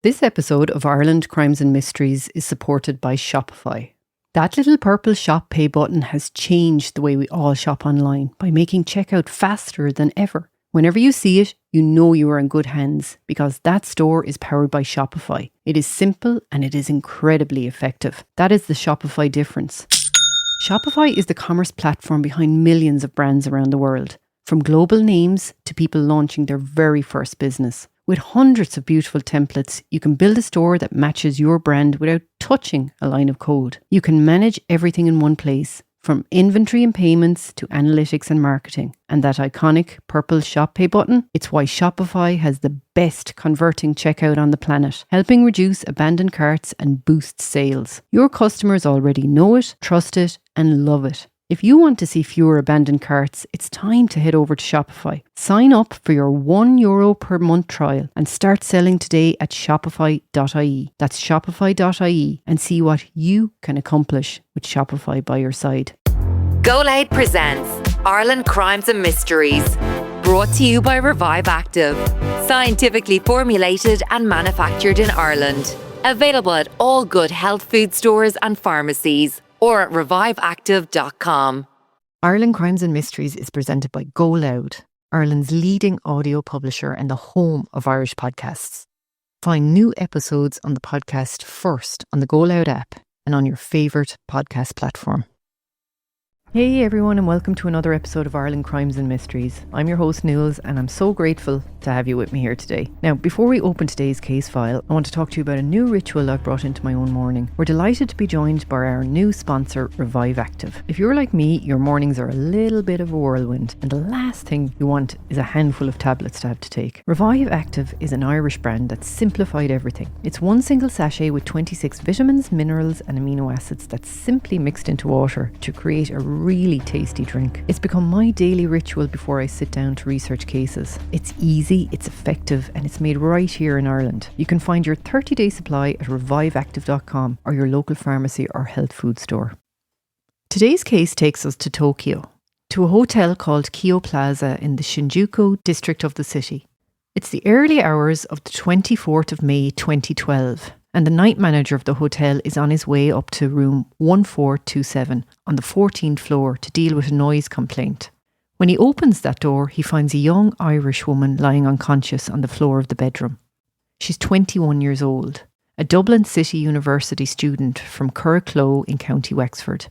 This episode of Ireland Crimes and Mysteries is supported by Shopify. That little purple shop pay button has changed the way we all shop online by making checkout faster than ever. Whenever you see it, you know you are in good hands because that store is powered by Shopify. It is simple and it is incredibly effective. That is the Shopify difference. Shopify is the commerce platform behind millions of brands around the world, from global names to people launching their very first business. With hundreds of beautiful templates, you can build a store that matches your brand without touching a line of code. You can manage everything in one place, from inventory and payments to analytics and marketing. And that iconic purple shop pay button, it's why Shopify has the best converting checkout on the planet, helping reduce abandoned carts and boost sales. Your customers already know it, trust it, and love it. If you want to see fewer abandoned carts, it's time to head over to Shopify. Sign up for your €1 per month trial and start selling today at shopify.ie. That's shopify.ie and see what you can accomplish with Shopify by your side. Go Loud presents Ireland Crimes and Mysteries. Brought to you by Revive Active. Scientifically formulated and manufactured in Ireland. Available at all good health food stores and pharmacies. Or at reviveactive.com. Ireland Crimes and Mysteries is presented by Go Loud, Ireland's leading audio publisher and the home of Irish podcasts. Find new episodes on the podcast first on the Go Loud app and on your favourite podcast platform. Hey everyone, and welcome to another episode of Ireland Crimes and Mysteries. I'm your host Niels, and I'm so grateful to have you with me here today. Now, before we open today's case file, I want to talk to you about a new ritual I've brought into my own morning. We're delighted to be joined by our new sponsor, Revive Active. If you're like me, your mornings are a little bit of a whirlwind, and the last thing you want is a handful of tablets to have to take. Revive Active is an Irish brand that's simplified everything. It's one single sachet with 26 vitamins, minerals, and amino acids that's simply mixed into water to create a really tasty drink. It's become my daily ritual before I sit down to research cases. It's easy, it's effective, and it's made right here in Ireland. You can find your 30-day supply at reviveactive.com or your local pharmacy or health food store. Today's case takes us to Tokyo, to a hotel called Kyo Plaza in the Shinjuku district of the city. It's the early hours of the 24th of May 2012. And the night manager of the hotel is on his way up to room 1427 on the 14th floor to deal with a noise complaint. When he opens that door, he finds a young Irish woman lying unconscious on the floor of the bedroom. She's 21 years old, a Dublin City University student from Curracloe in County Wexford.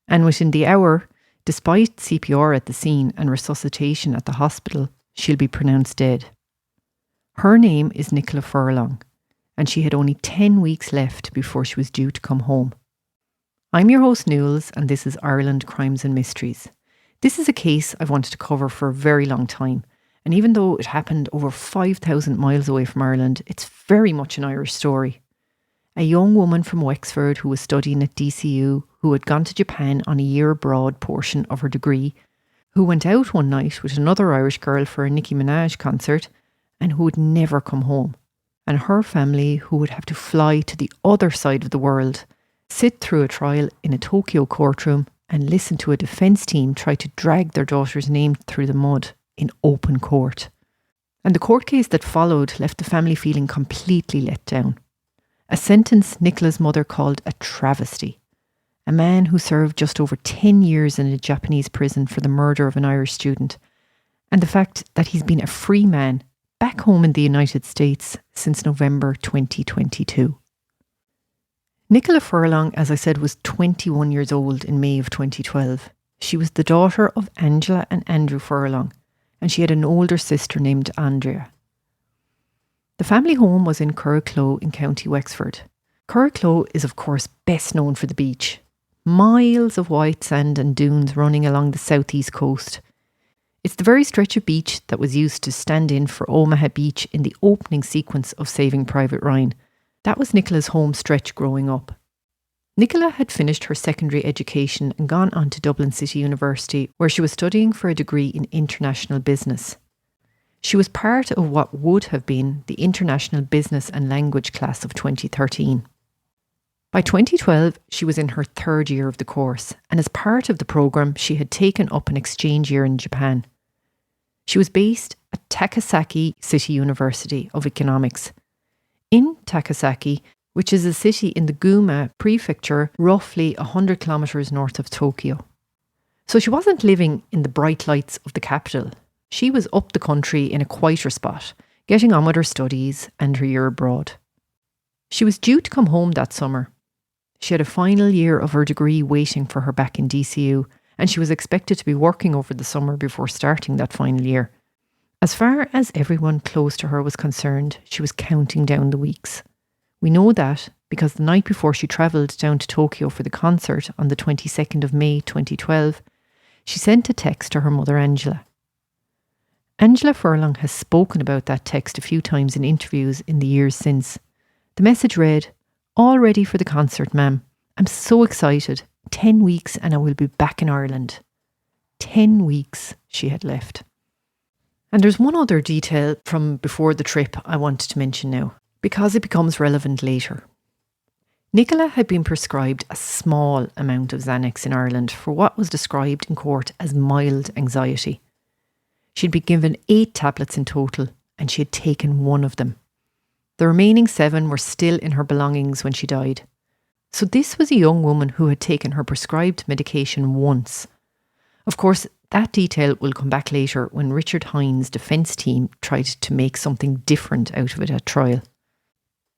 And within the hour, despite CPR at the scene and resuscitation at the hospital, she'll be pronounced dead. Her name is Nicola Furlong, and she had only 10 weeks left before she was due to come home. I'm your host Niels, and this is Ireland Crimes and Mysteries. This is a case I've wanted to cover for a very long time, and even though it happened over 5,000 miles away from Ireland, it's very much an Irish story. A young woman from Wexford who was studying at DCU, who had gone to Japan on a year abroad portion of her degree, who went out one night with another Irish girl for a Nicki Minaj concert, and who would never come home. And her family, who would have to fly to the other side of the world, sit through a trial in a Tokyo courtroom and listen to a defence team try to drag their daughter's name through the mud in open court. And the court case that followed left the family feeling completely let down. A sentence Nicola's mother called a travesty. A man who served just over 10 years in a Japanese prison for the murder of an Irish student. And the fact that he's been a free man back home in the United States since November 2022. Nicola Furlong, as I said, was 21 years old in May of 2012. She was the daughter of Angela and Andrew Furlong, and she had an older sister named Andrea. The family home was in Curracloe in County Wexford. Curracloe is of course best known for the beach. Miles of white sand and dunes running along the southeast coast. It's the very stretch of beach that was used to stand in for Omaha Beach in the opening sequence of Saving Private Ryan. That was Nicola's home stretch growing up. Nicola had finished her secondary education and gone on to Dublin City University, where she was studying for a degree in international business. She was part of what would have been the International Business and Language class of 2013. By 2012, she was in her third year of the course, and as part of the programme, she had taken up an exchange year in Japan. She was based at Takasaki City University of Economics. In Takasaki, which is a city in the Gunma prefecture, roughly 100 kilometres north of Tokyo. So she wasn't living in the bright lights of the capital. She was up the country in a quieter spot, getting on with her studies and her year abroad. She was due to come home that summer. She had a final year of her degree waiting for her back in DCU, and she was expected to be working over the summer before starting that final year. As far as everyone close to her was concerned, she was counting down the weeks. We know that because the night before she travelled down to Tokyo for the concert on the 22nd of May 2012, she sent a text to her mother Angela. Nicola Furlong has spoken about that text a few times in interviews in the years since. The message read, "All ready for the concert, ma'am. I'm so excited. 10 weeks and I will be back in Ireland." 10 weeks she had left. And there's one other detail from before the trip I wanted to mention now, because it becomes relevant later. Nicola had been prescribed a small amount of Xanax in Ireland for what was described in court as mild anxiety. She'd been given 8 tablets in total, and she had taken 1 of them. The remaining 7 were still in her belongings when she died. So this was a young woman who had taken her prescribed medication once. Of course, that detail will come back later when Richard Hines' defence team tried to make something different out of it at trial.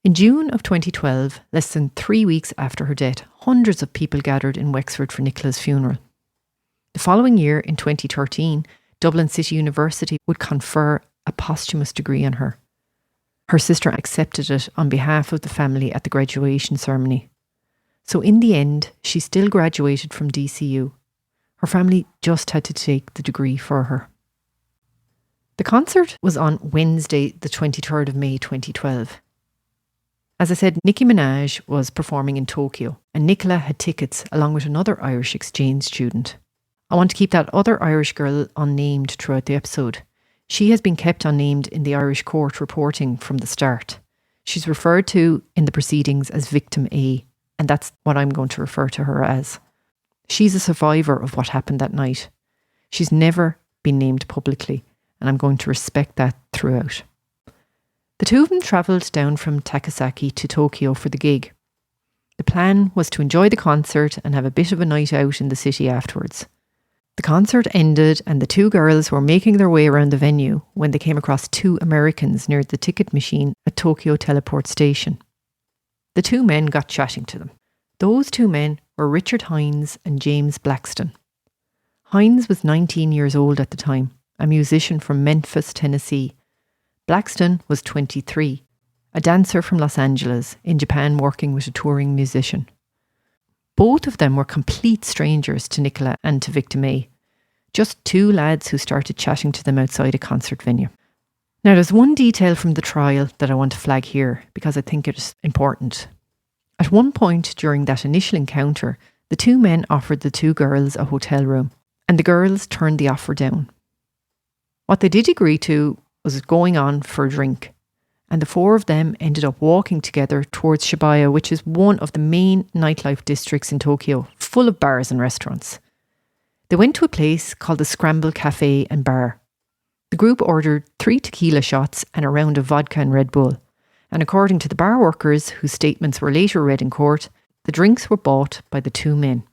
In June of 2012, less than 3 weeks after her death, hundreds of people gathered in Wexford for Nicola's funeral. The following year, in 2013, Dublin City University would confer a posthumous degree on her. Her sister accepted it on behalf of the family at the graduation ceremony. So in the end, she still graduated from DCU. Her family just had to take the degree for her. The concert was on Wednesday, the 23rd of May 2012. As I said, Nicki Minaj was performing in Tokyo, and Nicola had tickets along with another Irish exchange student. I want to keep that other Irish girl unnamed throughout the episode. She has been kept unnamed in the Irish court reporting from the start. She's referred to in the proceedings as Victim A, and that's what I'm going to refer to her as. She's a survivor of what happened that night. She's never been named publicly, and I'm going to respect that throughout. The two of them travelled down from Takasaki to Tokyo for the gig. The plan was to enjoy the concert and have a bit of a night out in the city afterwards. The concert ended and the two girls were making their way around the venue when they came across 2 Americans near the ticket machine at Tokyo Teleport Station. The 2 men got chatting to them. Those 2 men were Richard Hines and James Blackston. Hines was 19 years old at the time, a musician from Memphis, Tennessee. Blackston was 23, a dancer from Los Angeles, in Japan working with a touring musician. Both of them were complete strangers to Nicola and to Victim A. Just 2 lads who started chatting to them outside a concert venue. Now there's one detail from the trial that I want to flag here because I think it's important. At one point during that initial encounter, the 2 men offered the 2 girls a hotel room and the girls turned the offer down. What they did agree to was going on for a drink, and the 4 of them ended up walking together towards Shibuya, which is one of the main nightlife districts in Tokyo, full of bars and restaurants. They went to a place called the Scramble Cafe and Bar. The group ordered 3 tequila shots and a round of vodka and Red Bull, and according to the bar workers, whose statements were later read in court, the drinks were bought by the 2 men.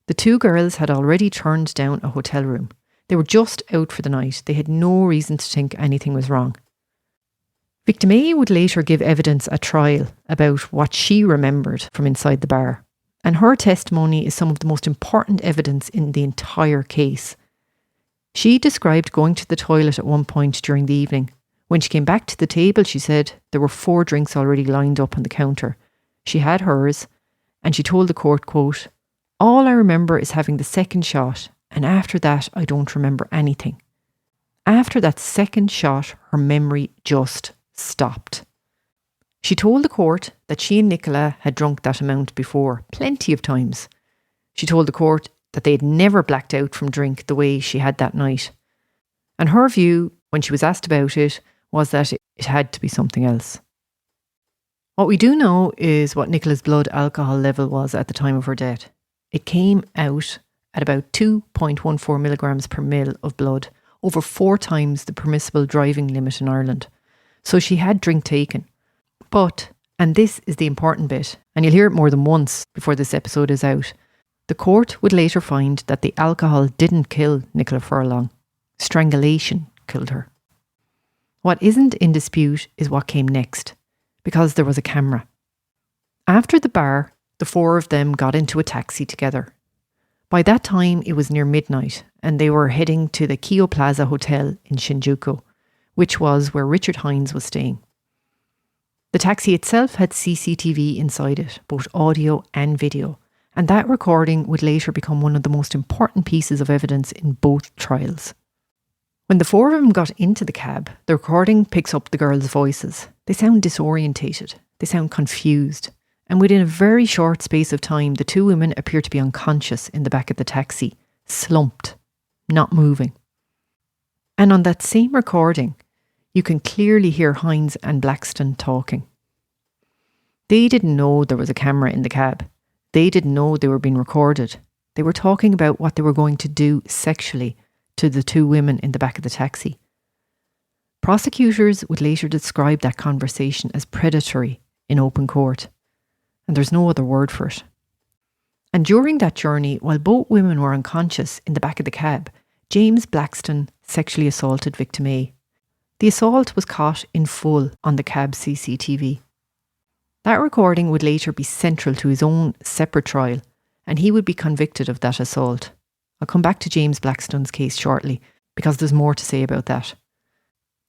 The 2 girls had already turned down a hotel room. They were just out for the night. They had no reason to think anything was wrong. Victim A would later give evidence at trial about what she remembered from inside the bar, and her testimony is some of the most important evidence in the entire case. She described going to the toilet at one point during the evening. When she came back to the table, she said there were 4 drinks already lined up on the counter. She had hers, and she told the court, quote, "All I remember is having the second shot, and after that I don't remember anything." After that second shot, her memory just stopped. She told the court that she and Nicola had drunk that amount before, plenty of times. She told the court that they had never blacked out from drink the way she had that night. And her view, when she was asked about it, was that it had to be something else. What we do know is what Nicola's blood alcohol level was at the time of her death. It came out at about 2.14 milligrams per mil of blood, over 4 times the permissible driving limit in Ireland. So she had drink taken. But, and this is the important bit, and you'll hear it more than once before this episode is out, the court would later find that the alcohol didn't kill Nicola Furlong. Strangulation killed her. What isn't in dispute is what came next, because there was a camera. After the bar, the four of them got into a taxi together. By that time, it was near midnight, and they were heading to the Kyo Plaza Hotel in Shinjuku, which was where Richard Hines was staying. The taxi itself had CCTV inside it, both audio and video, and that recording would later become one of the most important pieces of evidence in both trials. When the four of them got into the cab, the recording picks up the girls' voices. They sound disorientated, they sound confused, and within a very short space of time, the two women appear to be unconscious in the back of the taxi, slumped, not moving. And on that same recording, you can clearly hear Hines and Blackstone talking. They didn't know there was a camera in the cab. They didn't know they were being recorded. They were talking about what they were going to do sexually to the two women in the back of the taxi. Prosecutors would later describe that conversation as predatory in open court, and there's no other word for it. And during that journey, while both women were unconscious in the back of the cab, James Blackstone sexually assaulted victim A. The assault was caught in full on the cab CCTV. That recording would later be central to his own separate trial, and he would be convicted of that assault. I'll come back to James Blackstone's case shortly, because there's more to say about that.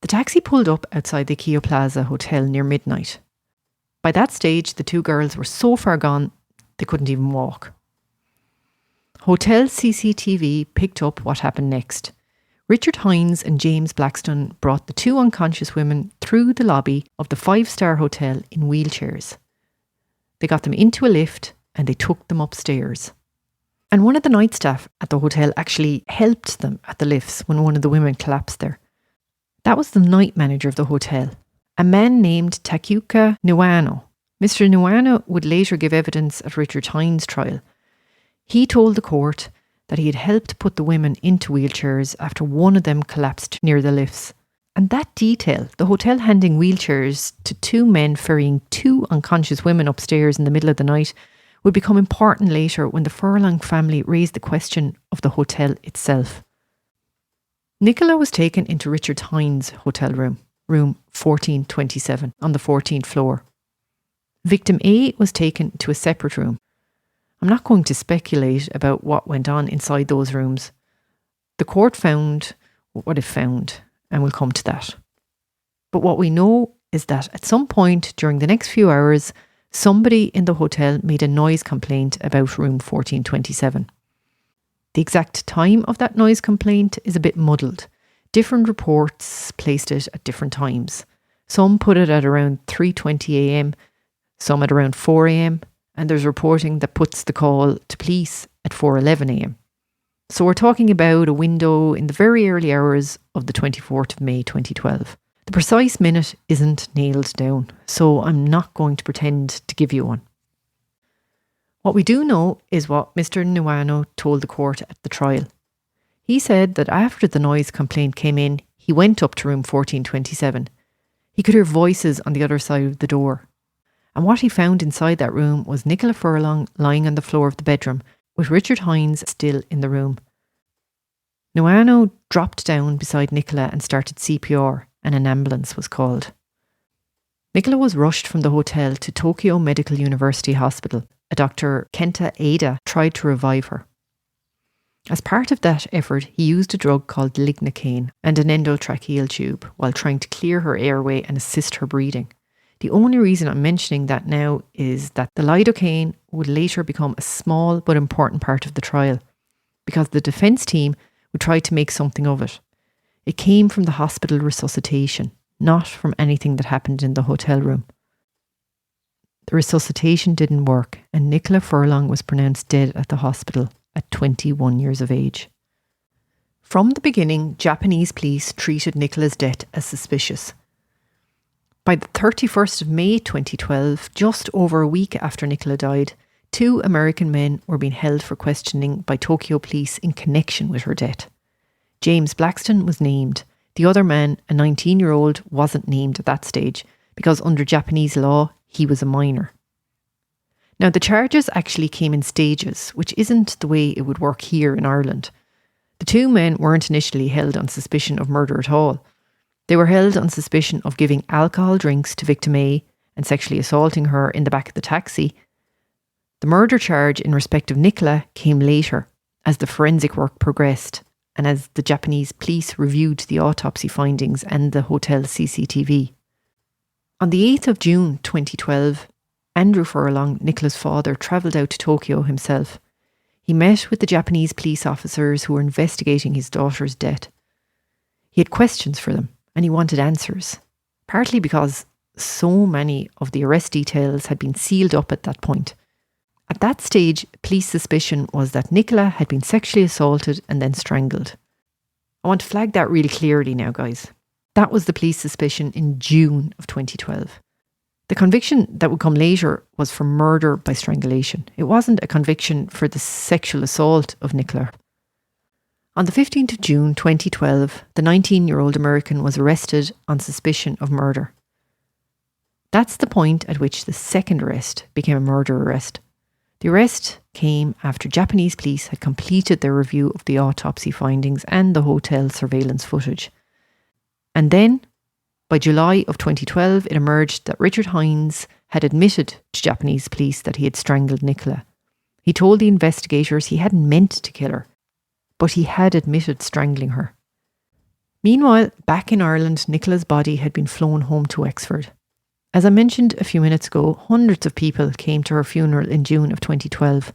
The taxi pulled up outside the Kyo Plaza Hotel near midnight. By that stage, the two girls were so far gone, they couldn't even walk. Hotel CCTV picked up what happened next. Richard Hines and James Blackstone brought the two unconscious women through the lobby of the 5-star hotel in wheelchairs. They got them into a lift and they took them upstairs. And one of the night staff at the hotel actually helped them at the lifts when one of the women collapsed there. That was the night manager of the hotel, a man named Takeuka Niwano. Mr. Niwano would later give evidence at Richard Hines' trial. He told the court that he had helped put the women into wheelchairs after one of them collapsed near the lifts. And that detail, the hotel handing wheelchairs to two men ferrying two unconscious women upstairs in the middle of the night, would become important later when the Furlong family raised the question of the hotel itself. Nicola was taken into Richard Hines' hotel room 1427, on the 14th floor. Victim A was taken to a separate room. I'm not going to speculate about what went on inside those rooms. The court found what it found, and we'll come to that. But what we know is that at some point during the next few hours, somebody in the hotel made a noise complaint about room 1427. The exact time of that noise complaint is a bit muddled. Different reports placed it at different times. Some put it at around 3:20am, some at around 4am, and there's reporting that puts the call to police at 4:11am. So we're talking about a window in the very early hours of the 24th of May 2012. The precise minute isn't nailed down, so I'm not going to pretend to give you one. What we do know is what Mr. Niwano told the court at the trial. He said that after the noise complaint came in, he went up to room 1427. He could hear voices on the other side of the door. And what he found inside that room was Nicola Furlong lying on the floor of the bedroom, with Richard Hines still in the room. Niwano dropped down beside Nicola and started CPR, and an ambulance was called. Nicola was rushed from the hotel to Tokyo Medical University Hospital. A Dr. Kenta Ada tried to revive her. As part of that effort, he used a drug called lignocaine and an endotracheal tube while trying to clear her airway and assist her breathing. The only reason I'm mentioning that now is that the lidocaine would later become a small but important part of the trial, because the defence team would try to make something of it. It came from the hospital resuscitation, not from anything that happened in the hotel room. The resuscitation didn't work, and Nicola Furlong was pronounced dead at the hospital at 21 years of age. From the beginning, Japanese police treated Nicola's death as suspicious. By the 31st of May 2012, just over a week after Nicola died, 2 American men were being held for questioning by Tokyo police in connection with her death. James Blackstone was named. The other man, a 19-year-old, wasn't named at that stage. because under Japanese law, he was a minor. Now, the charges actually came in stages, which isn't the way it would work here in Ireland. The two men weren't initially held on suspicion of murder at all. They were held on suspicion of giving alcohol drinks to victim A and sexually assaulting her in the back of the taxi. The murder charge in respect of Nicola came later, as the forensic work progressed and as the Japanese police reviewed the autopsy findings and the hotel CCTV. On the 8th of June 2012, Andrew Furlong, Nicola's father, travelled out to Tokyo himself. He met with the Japanese police officers who were investigating his daughter's death. He had questions for them and he wanted answers, partly because so many of the arrest details had been sealed up at that point. At that stage, police suspicion was that Nicola had been sexually assaulted and then strangled. I want to flag that really clearly now, guys. That was the police suspicion in June of 2012. The conviction that would come later was for murder by strangulation. It wasn't a conviction for the sexual assault of Nicola. On the 15th of June 2012, the 19-year-old American was arrested on suspicion of murder. That's the point at which the second arrest became a murder arrest. The arrest came after Japanese police had completed their review of the autopsy findings and the hotel surveillance footage. And then, by July of 2012, it emerged that Richard Hines had admitted to Japanese police that he had strangled Nicola. He told the investigators he hadn't meant to kill her, but he had admitted strangling her. Meanwhile, back in Ireland, Nicola's body had been flown home to Wexford. As I mentioned a few minutes ago, hundreds of people came to her funeral in June of 2012.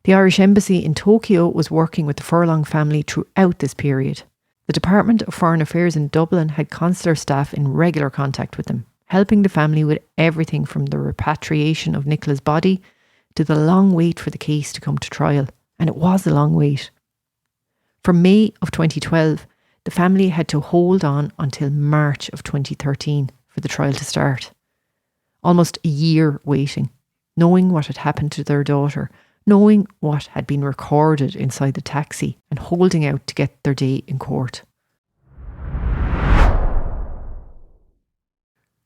The Irish Embassy in Tokyo was working with the Furlong family throughout this period. The Department of Foreign Affairs in Dublin had consular staff in regular contact with them, helping the family with everything from the repatriation of Nicola's body to the long wait for the case to come to trial. And it was a long wait. From May of 2012, the family had to hold on until March of 2013 for the trial to start. Almost a year waiting, knowing what had happened to their daughter, knowing what had been recorded inside the taxi and holding out to get their day in court.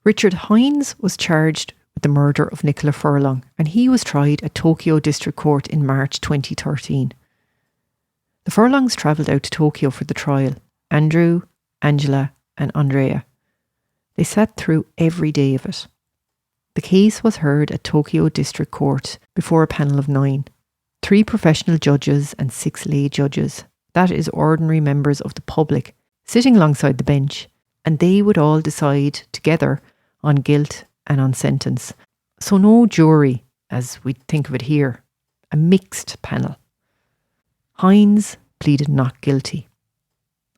Richard Hines was charged with the murder of Nicola Furlong and he was tried at Tokyo District Court in March 2013. The Furlongs travelled out to Tokyo for the trial. Andrew, Angela and Andrea. They sat through every day of it. The case was heard at Tokyo District Court before a panel of 9. 3 professional judges and 6 lay judges. That is ordinary members of the public sitting alongside the bench, and they would all decide together on guilt and on sentence. So no jury, as we think of it here. A mixed panel. Hines pleaded not guilty.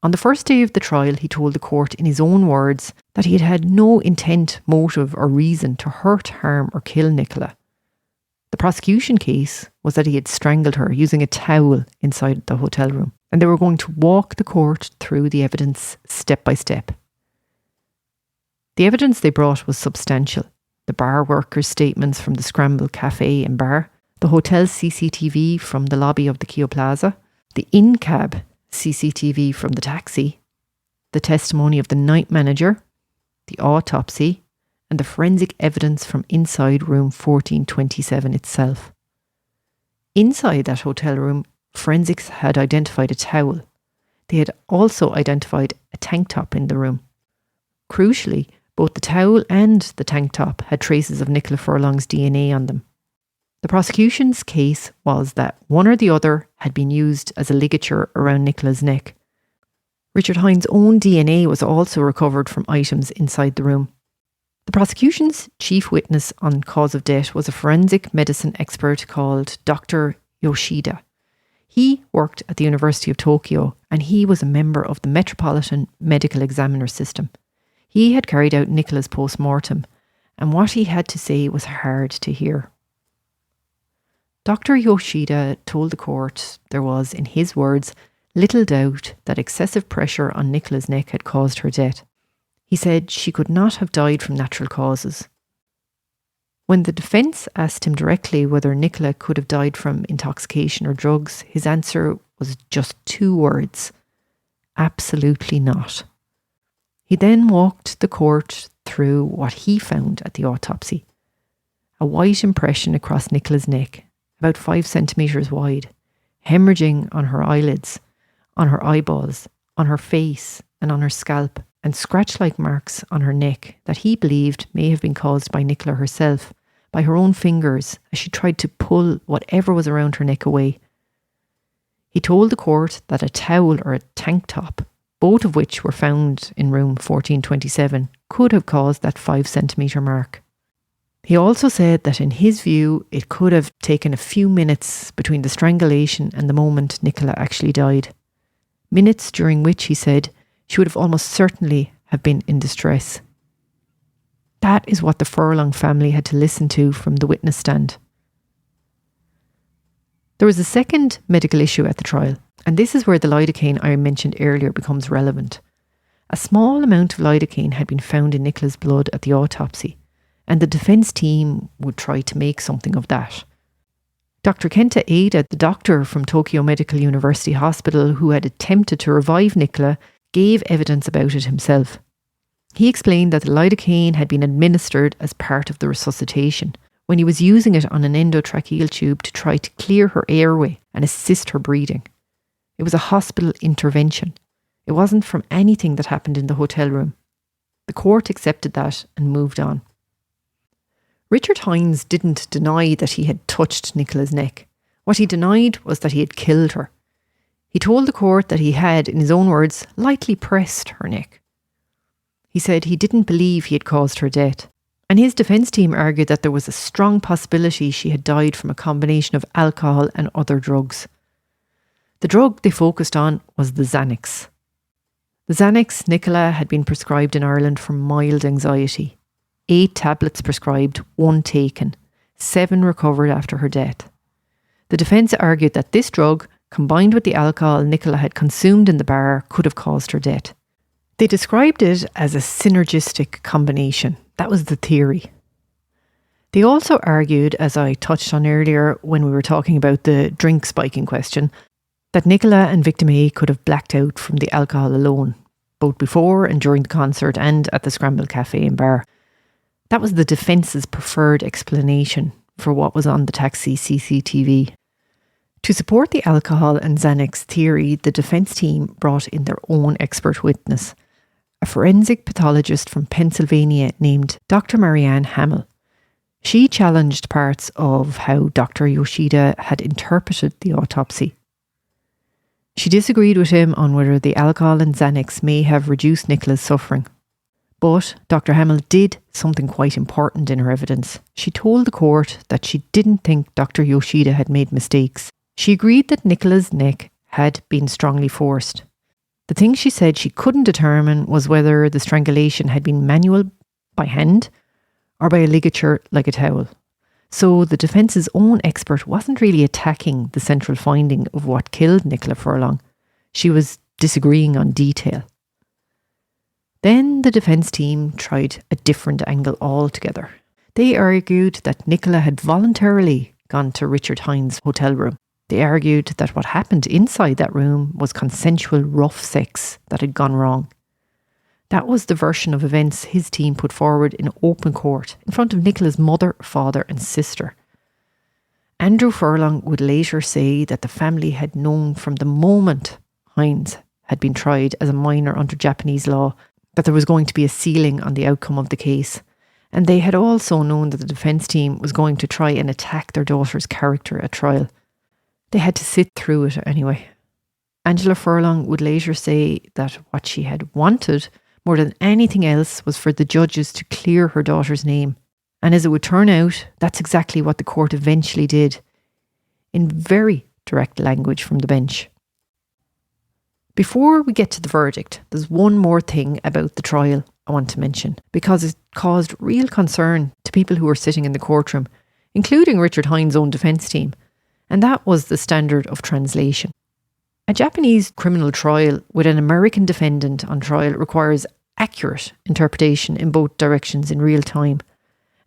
On the first day of the trial, he told the court in his own words that he had had no intent, motive or reason to hurt, harm or kill Nicola. The prosecution case was that he had strangled her using a towel inside the hotel room, and they were going to walk the court through the evidence step by step. The evidence they brought was substantial. The bar workers' statements from the Scramble Cafe and Bar, the hotel's CCTV from the lobby of the Keogh Plaza, the in-cab CCTV from the taxi, the testimony of the night manager, the autopsy, and the forensic evidence from inside room 1427 itself. Inside that hotel room, forensics had identified a towel. They had also identified a tank top in the room. Crucially, both the towel and the tank top had traces of Nicola Furlong's DNA on them. The prosecution's case was that one or the other had been used as a ligature around Nicola's neck. Richard Hines' own DNA was also recovered from items inside the room. The prosecution's chief witness on cause of death was a forensic medicine expert called Dr. Yoshida. He worked at the University of Tokyo and he was a member of the Metropolitan Medical Examiner System. He had carried out Nicola's post-mortem, and what he had to say was hard to hear. Dr. Yoshida told the court there was, in his words, little doubt that excessive pressure on Nicola's neck had caused her death. He said she could not have died from natural causes. When the defence asked him directly whether Nicola could have died from intoxication or drugs, his answer was just 2 words: absolutely not. He then walked the court through what he found at the autopsy. A white impression across Nicola's neck, about 5 centimetres wide, hemorrhaging on her eyelids, on her eyeballs, on her face and on her scalp, and scratch-like marks on her neck that he believed may have been caused by Nicola herself, by her own fingers as she tried to pull whatever was around her neck away. He told the court that a towel or a tank top, both of which were found in room 1427, could have caused that 5 centimetre mark. He also said that in his view, it could have taken a few minutes between the strangulation and the moment Nicola actually died. Minutes during which, he said, she would have almost certainly have been in distress. That is what the Furlong family had to listen to from the witness stand. There was a second medical issue at the trial, and this is where the lidocaine I mentioned earlier becomes relevant. A small amount of lidocaine had been found in Nicola's blood at the autopsy, and the defence team would try to make something of that. Dr. Kenta Ada, the doctor from Tokyo Medical University Hospital who had attempted to revive Nicola, gave evidence about it himself. He explained that the lidocaine had been administered as part of the resuscitation, when he was using it on an endotracheal tube to try to clear her airway and assist her breathing. It was a hospital intervention. It wasn't from anything that happened in the hotel room. The court accepted that and moved on. Richard Hines didn't deny that he had touched Nicola's neck. What he denied was that he had killed her. He told the court that he had, in his own words, lightly pressed her neck. He said he didn't believe he had caused her death, and his defence team argued that there was a strong possibility she had died from a combination of alcohol and other drugs. The drug they focused on was the Xanax. The Xanax Nicola had been prescribed in Ireland for mild anxiety. 8 tablets prescribed, 1 taken, 7 recovered after her death. The defence argued that this drug, combined with the alcohol Nicola had consumed in the bar, could have caused her death. They described it as a synergistic combination. That was the theory. They also argued, as I touched on earlier when we were talking about the drink spiking question, that Nicola and victim A could have blacked out from the alcohol alone, both before and during the concert and at the Scramble Cafe and bar. That was the defence's preferred explanation for what was on the taxi CCTV. To support the alcohol and Xanax theory, the defence team brought in their own expert witness, a forensic pathologist from Pennsylvania named Dr. Marianne Hamill. She challenged parts of how Dr. Yoshida had interpreted the autopsy. She disagreed with him on whether the alcohol and Xanax may have reduced Nicola's suffering. But Dr. Hamill did something quite important in her evidence. She told the court that she didn't think Dr. Yoshida had made mistakes. She agreed that Nicola's neck had been strongly forced. The thing she said she couldn't determine was whether the strangulation had been manual, by hand, or by a ligature like a towel. So the defence's own expert wasn't really attacking the central finding of what killed Nicola Furlong. She was disagreeing on detail. Then the defence team tried a different angle altogether. They argued that Nicola had voluntarily gone to Richard Hines' hotel room. They argued that what happened inside that room was consensual rough sex that had gone wrong. That was the version of events his team put forward in open court in front of Nicola's mother, father and sister. Andrew Furlong would later say that the family had known from the moment Hines had been tried as a minor under Japanese law that there was going to be a ceiling on the outcome of the case. And they had also known that the defence team was going to try and attack their daughter's character at trial. They had to sit through it anyway. Angela Furlong would later say that what she had wanted more than anything else was for the judges to clear her daughter's name. And as it would turn out, that's exactly what the court eventually did, in very direct language from the bench. Before we get to the verdict, there's one more thing about the trial I want to mention, because it caused real concern to people who were sitting in the courtroom, including Richard Hines' own defence team, and that was the standard of translation. A Japanese criminal trial with an American defendant on trial requires accurate interpretation in both directions in real time,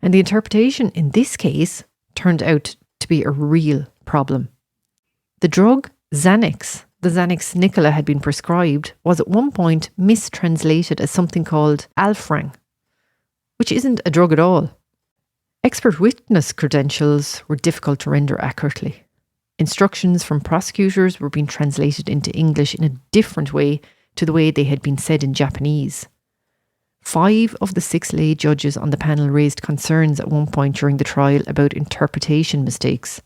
and the interpretation in this case turned out to be a real problem. The drug Xanax the Xanax Nicola had been prescribed was at one point mistranslated as something called Alfrang, which isn't a drug at all. Expert witness credentials were difficult to render accurately. Instructions from prosecutors were being translated into English in a different way to the way they had been said in Japanese. 5 of the 6 lay judges on the panel raised concerns at one point during the trial about interpretation mistakes.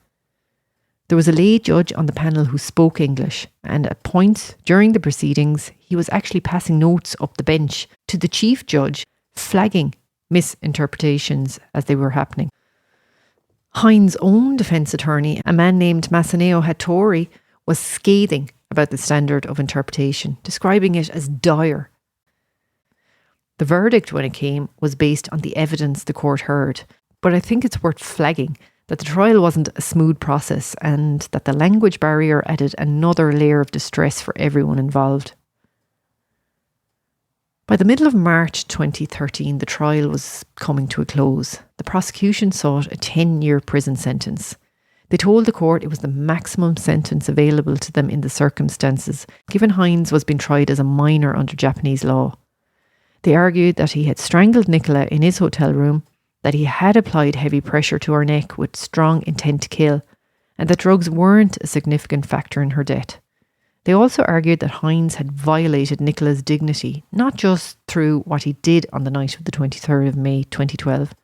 There was a lay judge on the panel who spoke English, and at points during the proceedings, he was actually passing notes up the bench to the chief judge, flagging misinterpretations as they were happening. Hines' own defence attorney, a man named Masaneo Hattori, was scathing about the standard of interpretation, describing it as dire. The verdict, when it came, was based on the evidence the court heard, but I think it's worth flagging that the trial wasn't a smooth process and that the language barrier added another layer of distress for everyone involved. By the middle of March 2013, the trial was coming to a close. The prosecution sought a 10-year prison sentence. They told the court it was the maximum sentence available to them in the circumstances, given Hines was being tried as a minor under Japanese law. They argued that he had strangled Nicola in his hotel room, that he had applied heavy pressure to her neck with strong intent to kill, and that drugs weren't a significant factor in her death. They also argued that Hines had violated Nicola's dignity, not just through what he did on the night of the 23rd of May 2012,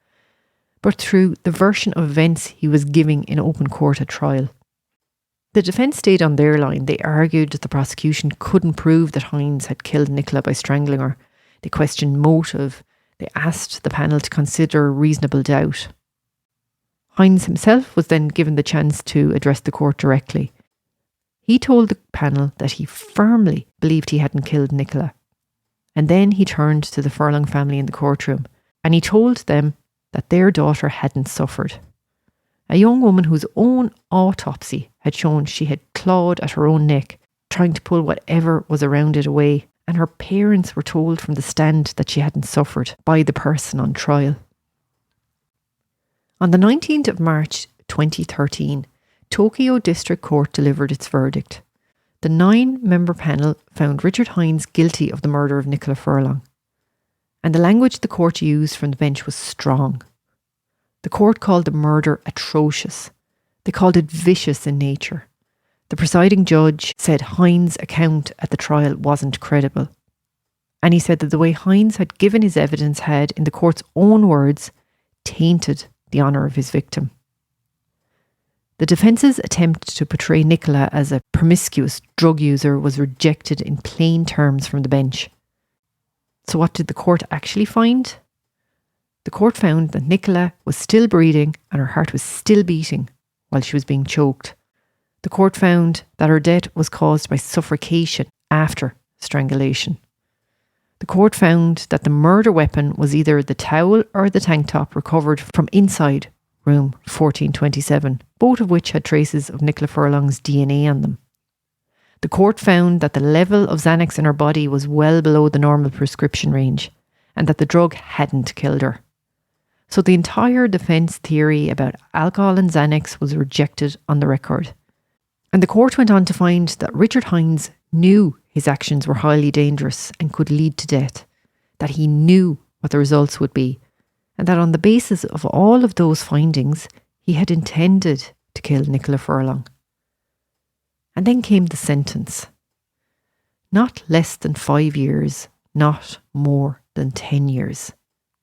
but through the version of events he was giving in open court at trial. The defence stayed on their line. They argued that the prosecution couldn't prove that Hines had killed Nicola by strangling her. They questioned motive. They asked the panel to consider reasonable doubt. Hines himself was then given the chance to address the court directly. He told the panel that he firmly believed he hadn't killed Nicola. And then he turned to the Furlong family in the courtroom and he told them that their daughter hadn't suffered. A young woman whose own autopsy had shown she had clawed at her own neck, trying to pull whatever was around it away, and her parents were told from the stand that she hadn't suffered by the person on trial. On the 19th of March 2013, Tokyo District Court delivered its verdict. The 9-member panel found Richard Hines guilty of the murder of Nicola Furlong. And the language the court used from the bench was strong. The court called the murder atrocious. They called it vicious in nature. The presiding judge said Hines' account at the trial wasn't credible. And he said that the way Hines had given his evidence had, in the court's own words, tainted the honour of his victim. The defence's attempt to portray Nicola as a promiscuous drug user was rejected in plain terms from the bench. So what did the court actually find? The court found that Nicola was still breathing and her heart was still beating while she was being choked. The court found that her death was caused by suffocation after strangulation. The court found that the murder weapon was either the towel or the tank top recovered from inside room 1427, both of which had traces of Nicola Furlong's DNA on them. The court found that the level of Xanax in her body was well below the normal prescription range and that the drug hadn't killed her. So the entire defence theory about alcohol and Xanax was rejected on the record. And the court went on to find that Richard Hines knew his actions were highly dangerous and could lead to death, that he knew what the results would be, and that on the basis of all of those findings, he had intended to kill Nicola Furlong. And then came the sentence. Not less than 5 years, not more than 10 years,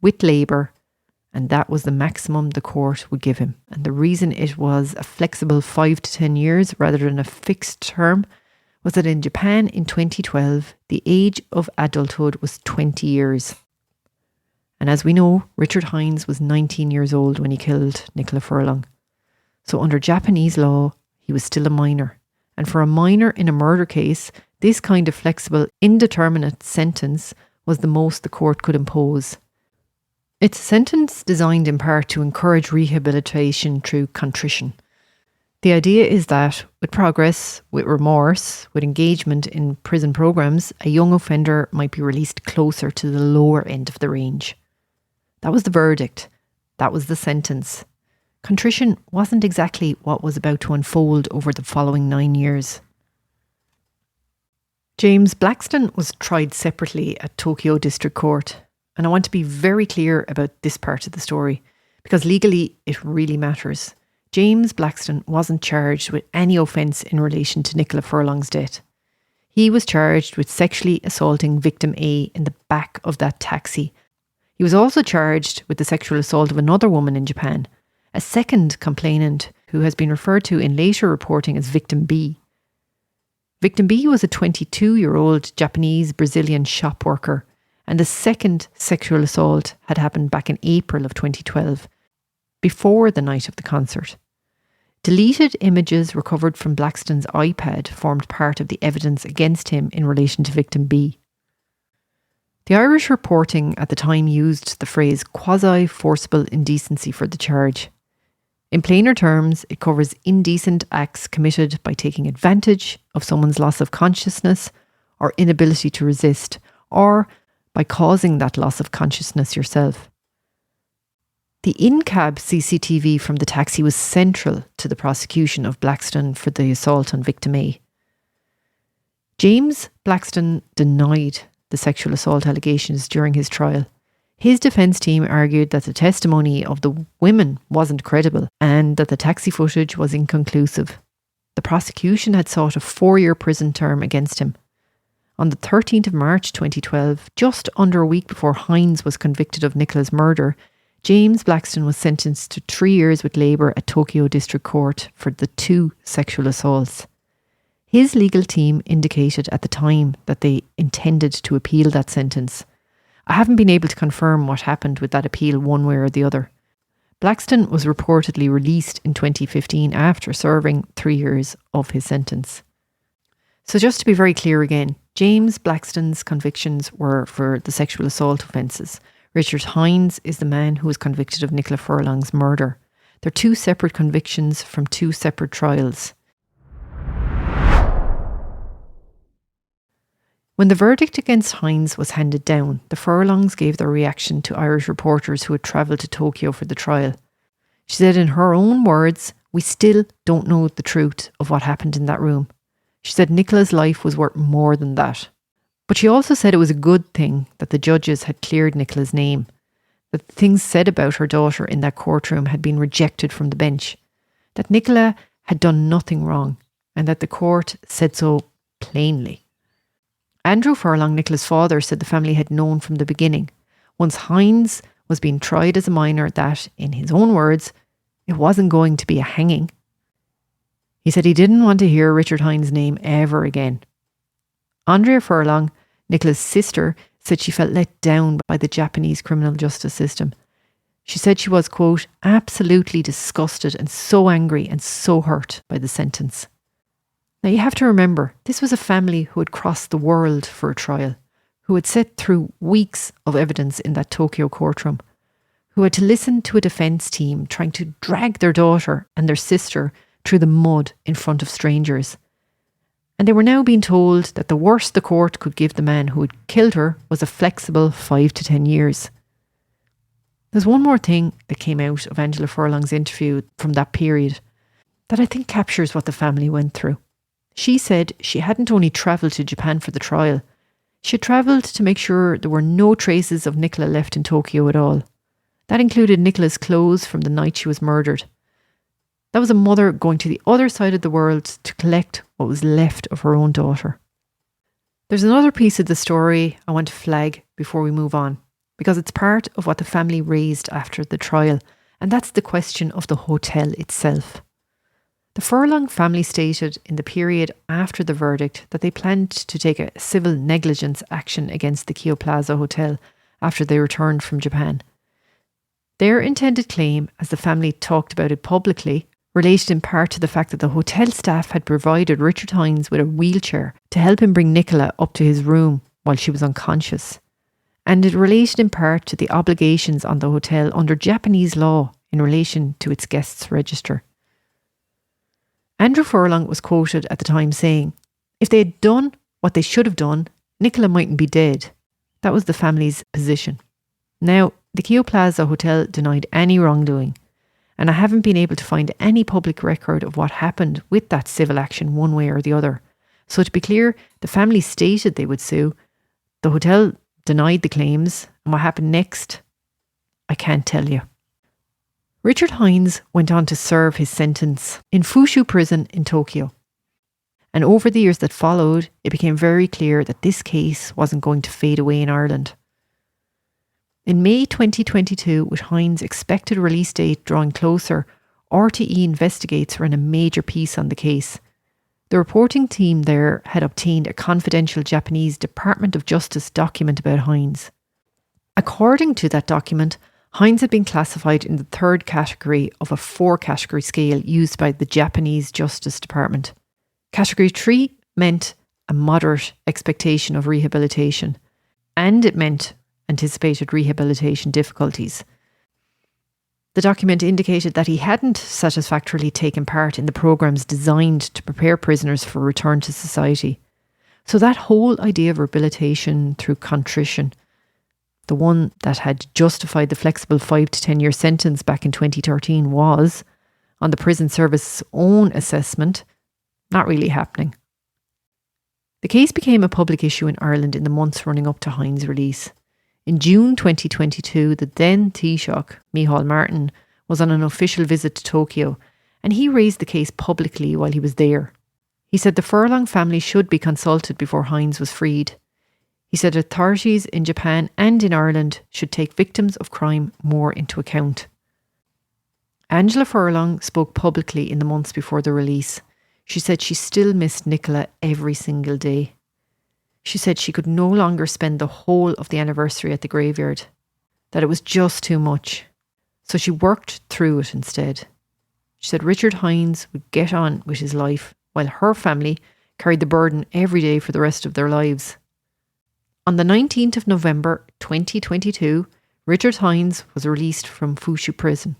with labour, and that was the maximum the court would give him. And the reason it was a flexible 5 to 10 years rather than a fixed term was that in Japan in 2012, the age of adulthood was 20 years. And as we know, Richard Hines was 19 years old when he killed Nicola Furlong. So under Japanese law, he was still a minor. And for a minor in a murder case, this kind of flexible, indeterminate sentence was the most the court could impose. It's a sentence designed in part to encourage rehabilitation through contrition. The idea is that with progress, with remorse, with engagement in prison programs, a young offender might be released closer to the lower end of the range. That was the verdict. That was the sentence. Contrition wasn't exactly what was about to unfold over the following 9 years. James Blackstone was tried separately at Tokyo District Court, and I want to be very clear about this part of the story, because legally it really matters. James Blackstone wasn't charged with any offence in relation to Nicola Furlong's death. He was charged with sexually assaulting victim A in the back of that taxi. He was also charged with the sexual assault of another woman in Japan, a second complainant who has been referred to in later reporting as Victim B. Victim B was a 22-year-old Japanese-Brazilian shop worker, and the second sexual assault had happened back in April of 2012, before the night of the concert. Deleted images recovered from Blackstone's iPad formed part of the evidence against him in relation to Victim B. The Irish reporting at the time used the phrase quasi-forcible indecency for the charge. In plainer terms, it covers indecent acts committed by taking advantage of someone's loss of consciousness or inability to resist, or by causing that loss of consciousness yourself. The in-cab CCTV from the taxi was central to the prosecution of Blackstone for the assault on Victim A. James Blackstone denied the sexual assault allegations during his trial. His defence team argued that the testimony of the women wasn't credible and that the taxi footage was inconclusive. The prosecution had sought a 4-year prison term against him. On the 13th of March 2012, just under a week before Hines was convicted of Nicola's murder, James Blackstone was sentenced to 3 years with labour at Tokyo District Court for the 2 sexual assaults. His legal team indicated at the time that they intended to appeal that sentence. I haven't been able to confirm what happened with that appeal one way or the other. Blackstone was reportedly released in 2015 after serving 3 years of his sentence. So just to be very clear again, James Blackstone's convictions were for the sexual assault offences. Richard Hines is the man who was convicted of Nicola Furlong's murder. They're 2 separate convictions from 2 separate trials. When the verdict against Hines was handed down, the Furlongs gave their reaction to Irish reporters who had travelled to Tokyo for the trial. She said in her own words, "We still don't know the truth of what happened in that room." She said Nicola's life was worth more than that. But she also said it was a good thing that the judges had cleared Nicola's name, that the things said about her daughter in that courtroom had been rejected from the bench, that Nicola had done nothing wrong, and that the court said so plainly. Andrew Furlong, Nicola's father, said the family had known from the beginning, once Hines was being tried as a minor, that, in his own words, it wasn't going to be a hanging. He said he didn't want to hear Richard Hines' name ever again. Andrea Furlong, Nicola's sister, said she felt let down by the Japanese criminal justice system. She said she was, quote, absolutely disgusted and so angry and so hurt by the sentence. Now you have to remember, this was a family who had crossed the world for a trial, who had sat through weeks of evidence in that Tokyo courtroom, who had to listen to a defence team trying to drag their daughter and their sister through the mud in front of strangers. And they were now being told that the worst the court could give the man who had killed her was a flexible 5 to 10 years. There's one more thing that came out of Angela Furlong's interview from that period that I think captures what the family went through. She said she hadn't only travelled to Japan for the trial, she had travelled to make sure there were no traces of Nicola left in Tokyo at all. That included Nicola's clothes from the night she was murdered. That was a mother going to the other side of the world to collect what was left of her own daughter. There's another piece of the story I want to flag before we move on, because it's part of what the family raised after the trial, and that's the question of the hotel itself. The Furlong family stated in the period after the verdict that they planned to take a civil negligence action against the Kyo Plaza Hotel after they returned from Japan. Their intended claim, as the family talked about it publicly, related in part to the fact that the hotel staff had provided Richard Hines with a wheelchair to help him bring Nicola up to his room while she was unconscious. And it related in part to the obligations on the hotel under Japanese law in relation to its guests' register. Andrew Furlong was quoted at the time saying, "If they had done what they should have done, Nicola mightn't be dead." That was the family's position. Now, the Kyo Plaza Hotel denied any wrongdoing, and I haven't been able to find any public record of what happened with that civil action one way or the other. So to be clear, the family stated they would sue. The hotel denied the claims, and what happened next, I can't tell you. Richard Hines went on to serve his sentence in Fushu prison in Tokyo. And over the years that followed, it became very clear that this case wasn't going to fade away in Ireland. In May 2022, with Hines' expected release date drawing closer, RTE Investigates ran a major piece on the case. The reporting team there had obtained a confidential Japanese Department of Justice document about Hines. According to that document, Hines had been classified in the third category of a 4-category scale used by the Japanese Justice Department. Category 3 meant a moderate expectation of rehabilitation, and it meant anticipated rehabilitation difficulties. The document indicated that he hadn't satisfactorily taken part in the programs designed to prepare prisoners for return to society. So that whole idea of rehabilitation through contrition, the one that had justified the flexible 5 to 10 year sentence back in 2013, was, on the prison service's own assessment, not really happening. The case became a public issue in Ireland in the months running up to Hines' release. In June 2022, the then Taoiseach, Micheál Martin, was on an official visit to Tokyo, and he raised the case publicly while he was there. He said the Furlong family should be consulted before Hines was freed. He said authorities in Japan and in Ireland should take victims of crime more into account. Angela Furlong spoke publicly in the months before the release. She said she still missed Nicola every single day. She said she could no longer spend the whole of the anniversary at the graveyard, that it was just too much. So she worked through it instead. She said Richard Hines would get on with his life while her family carried the burden every day for the rest of their lives. On the 19th of November 2022, Richard Hines was released from Fushu prison.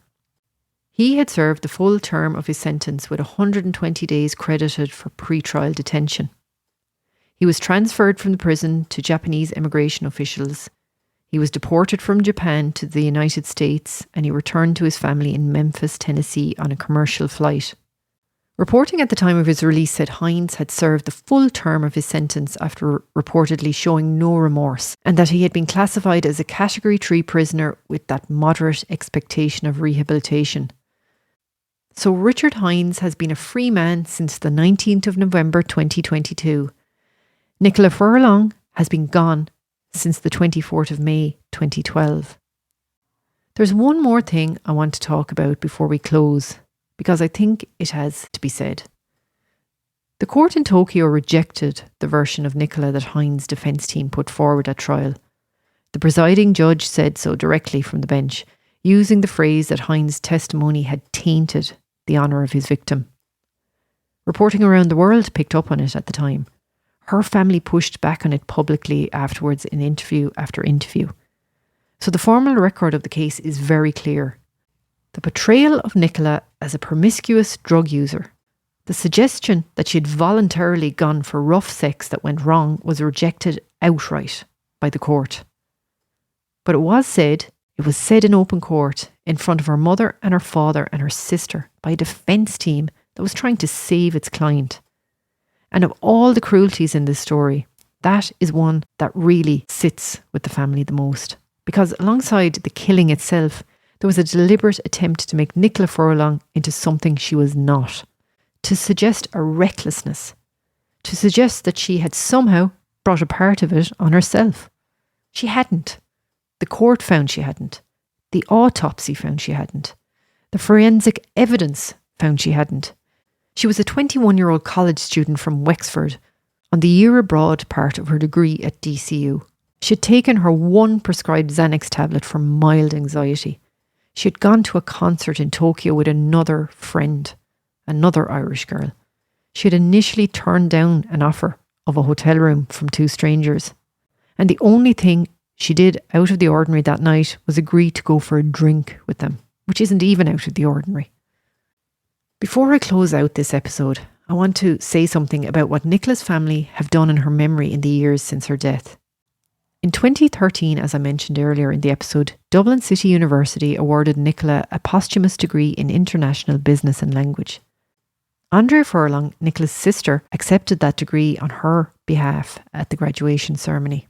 He had served the full term of his sentence with 120 days credited for pre-trial detention. He was transferred from the prison to Japanese immigration officials. He was deported from Japan to the United States, and he returned to his family in Memphis, Tennessee on a commercial flight. Reporting at the time of his release said Hines had served the full term of his sentence after reportedly showing no remorse, and that he had been classified as a Category 3 prisoner with that moderate expectation of rehabilitation. So Richard Hines has been a free man since the 19th of November 2022. Nicola Furlong has been gone since the 24th of May 2012. There's one more thing I want to talk about before we close, because I think it has to be said. The court in Tokyo rejected the version of Nicola that Hines' defence team put forward at trial. The presiding judge said so directly from the bench, using the phrase that Hines' testimony had tainted the honour of his victim. Reporting around the world picked up on it at the time. Her family pushed back on it publicly afterwards in interview after interview. So the formal record of the case is very clear. The portrayal of Nicola as a promiscuous drug user, the suggestion that she'd voluntarily gone for rough sex that went wrong, was rejected outright by the court. But it was said in open court in front of her mother and her father and her sister by a defence team that was trying to save its client. And of all the cruelties in this story, that is one that really sits with the family the most. Because alongside the killing itself, there was a deliberate attempt to make Nicola Furlong into something she was not. To suggest a recklessness. To suggest that she had somehow brought a part of it on herself. She hadn't. The court found she hadn't. The autopsy found she hadn't. The forensic evidence found she hadn't. She was a 21-year-old college student from Wexford on the year abroad part of her degree at DCU. She had taken her one prescribed Xanax tablet for mild anxiety. She had gone to a concert in Tokyo with another friend, another Irish girl. She had initially turned down an offer of a hotel room from 2 strangers. And the only thing she did out of the ordinary that night was agree to go for a drink with them, which isn't even out of the ordinary. Before I close out this episode, I want to say something about what Nicola's family have done in her memory in the years since her death. In 2013, as I mentioned earlier in the episode, Dublin City University awarded Nicola a posthumous degree in International Business and Language. Andrea Furlong, Nicola's sister, accepted that degree on her behalf at the graduation ceremony.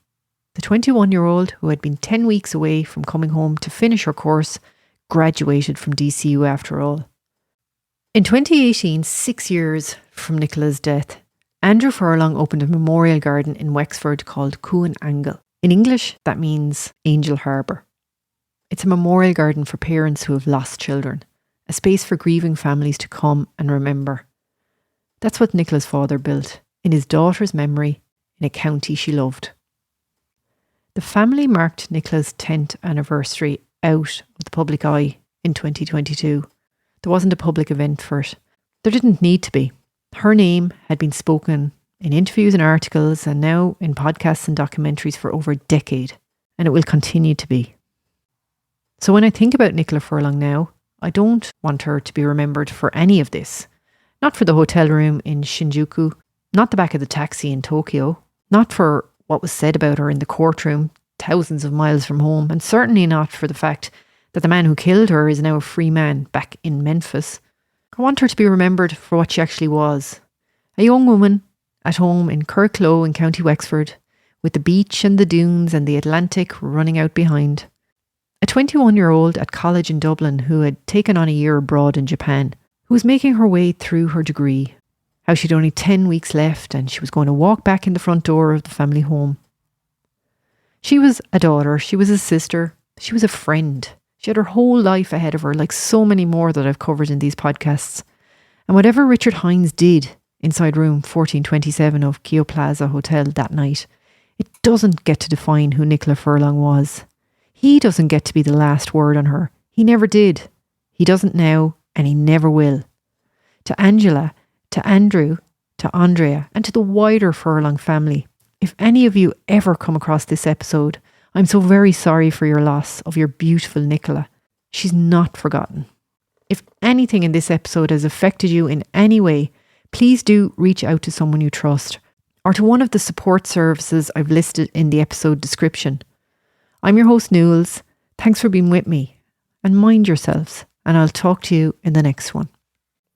The 21-year-old, who had been 10 weeks away from coming home to finish her course, graduated from DCU after all. In 2018, 6 years from Nicola's death, Andrew Furlong opened a memorial garden in Wexford called Cuan Angle. In English, that means Angel Harbour. It's a memorial garden for parents who have lost children, a space for grieving families to come and remember. That's what Nicola's father built, in his daughter's memory, in a county she loved. The family marked Nicola's 10th anniversary out of the public eye in 2022. There wasn't a public event for it. There didn't need to be. Her name had been spoken in interviews and articles, and now in podcasts and documentaries for over a decade, and it will continue to be. So when I think about Nicola Furlong now, I don't want her to be remembered for any of this. Not for the hotel room in Shinjuku, not the back of the taxi in Tokyo, not for what was said about her in the courtroom thousands of miles from home, and certainly not for the fact that the man who killed her is now a free man back in Memphis. I want her to be remembered for what she actually was. A young woman at home in Curracloe in County Wexford, with the beach and the dunes and the Atlantic running out behind. A 21-year-old at college in Dublin who had taken on a year abroad in Japan, who was making her way through her degree, how she'd only 10 weeks left and she was going to walk back in the front door of the family home. She was a daughter, she was a sister, she was a friend. She had her whole life ahead of her, like so many more that I've covered in these podcasts. And whatever Richard Hines did inside room 1427 of Keo Plaza Hotel that night, it doesn't get to define who Nicola Furlong was. He doesn't get to be the last word on her. He never did. He doesn't now, and he never will. To Angela, to Andrew, to Andrea, and to the wider Furlong family, if any of you ever come across this episode, I'm so very sorry for your loss of your beautiful Nicola. She's not forgotten. If anything in this episode has affected you in any way, please do reach out to someone you trust, or to one of the support services I've listed in the episode description. I'm your host, Newells. Thanks for being with me, and mind yourselves, and I'll talk to you in the next one.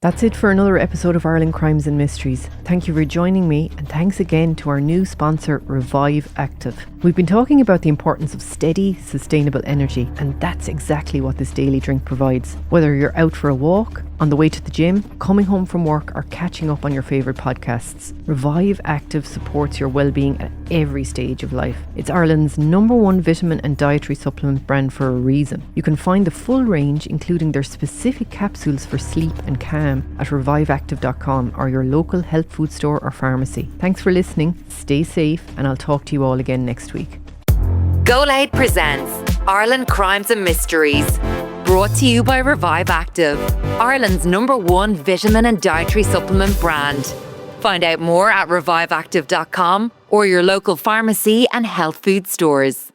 That's it for another episode of Ireland Crimes and Mysteries. Thank you for joining me, and thanks again to our new sponsor, Revive Active. We've been talking about the importance of steady, sustainable energy, and that's exactly what this daily drink provides. Whether you're out for a walk, on the way to the gym, coming home from work, or catching up on your favourite podcasts, Revive Active supports your well-being at every stage of life. It's Ireland's #1 vitamin and dietary supplement brand for a reason. You can find the full range, including their specific capsules for sleep and calm, at reviveactive.com or your local health food store or pharmacy. Thanks for listening, stay safe, and I'll talk to you all again next week. Go Loud presents Ireland Crimes and Mysteries, brought to you by Revive Active, Ireland's #1 vitamin and dietary supplement brand. Find out more at reviveactive.com or your local pharmacy and health food stores.